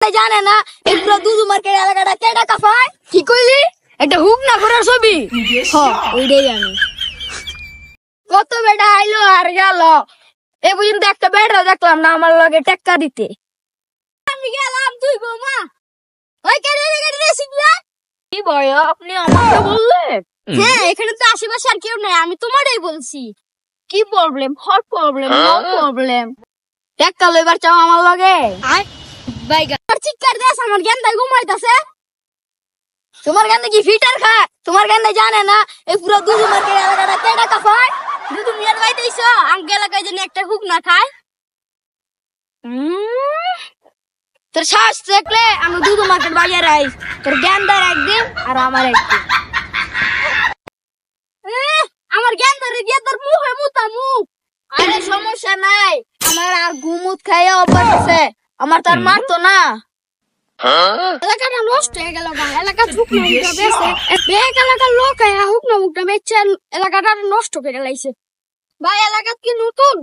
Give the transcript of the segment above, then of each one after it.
গেন্দাই জানে না এই পুরো দুধু মার্কেট এলাকাটা কে টাকা পায়। কি কইলি? এটা হুক না করার ছবি। ওইটাই আমি। কত বেটা আইলো আর গেল, এ পর্যন্ত একটা বেটা দেখলাম না আমার লগে টেক্কা দিতে। আমি গেলাম, তুই বৌমা ওই কেড়ে শিখলা। কি ভয় আপনি আমাকে বললেন? হ্যাঁ, এখানে তো আশেপাশে আর কেউ নাই, আমি তোমারই বলছি। কি problem? Hot problem, no problem. টেক্কা লইবার চাও আমার লগে? চিৎকার দেশ আমার গেন্দাই ঘুমাইতেছে। তোমার গেন্দা কি ফিটার খা? তোমার গেন্দা জানে না এই পুরো দুধু মার্কেট এলাকাটা কে টাকা পায়। দুধু মিয়ার বাইতেইছ আঙ্কে এলাকায় যেন একটা হুক না খায়। তোর শ্বাস দেখলে আমি দুধু মার্কেট বাজারে আইস, তোর গেন্দার একদিন আর আমার একদিন। আমার গেন্দারে দিয়ে তোর মুখে মুতা মুখ। আরে সমস্যা নাই, আমার আর ঘুমুত খাইয়া অভ্যাস আছে, আমার তার মারতো না। এলাকাটা নষ্ট হয়ে গেল, এলাকা শুকনো মুখটা বেছে বেগ এলাকার লোক শুকনো মুখটা বেচছে, এলাকাটা নষ্ট করে লাইছে। ভাই এলাকা কি নতুন?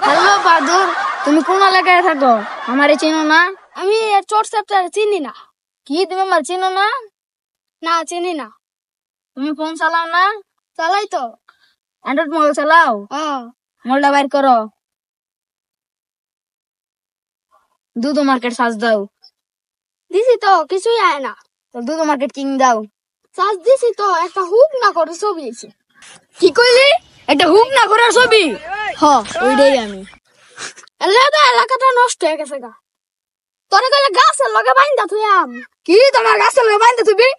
হ্যালো বাদুর, তুমি কোন এলাকায় থাকো? আমারে চিনো না? আমি চোর চ্যাপ্টার চিনি না। কি তুমি আমার চিনো না? না চিনি না। তুমি ফোন চালাও না? চালাই তো। অ্যান্ড্রয়েড মোবাইল চালাও? মোবাইলটা বাইর করো, দুধু মার্কেট সার্চ দাও। দিছি তো, কিছুই আয় না। দুধু মার্কেট কিং দাও। সার্চ দিছি তো, একটা হুক না করে ছবি আছে। কি কইলি? একটা হুক না করার ছবি? ওইটাই আমি। এলাকাটা নষ্ট হয়ে গেছে গা। তোরে কইলে গাছের লগে বাইন্দা তুই আম। কি তোমার গাছের লগে বাইন্দা তুই?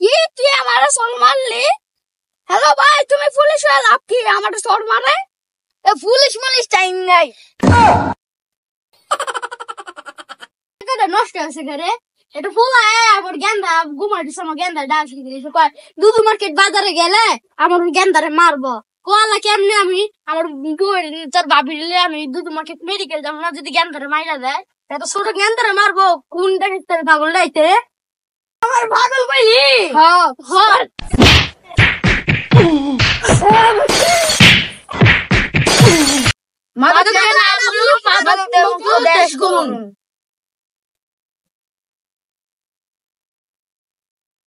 কি তুই আমারে সর মারলি? হ্যালো ভাই, তুমি পুলিশ হয়ে লাভ কি? আমারে সর মারে? এ পুলিশ মালিশ চাই নাই। নষ্ট হয়েছে ঘরে, এটা ফুলা আমার গেন্দা ঘুমাই দিছে, আমার গেন্দা ডান্স দিয়েছে। কয় দুধু মার্কেট বাজারে গেলে আমার গেন্দারে মারবো। কোয়ালা কেমনে আমি আমার তোর ভাবি দিলে আমি দুধু মার্কেট মেডিকেল যাবো না যদি গেন্দারে মাইরা দেয়? এত ছোট গেন্দারে মারবো কোন ডাক্তার পাগল ডাইতে? আমার পাগল কইলি? মাদক দেশ করুন।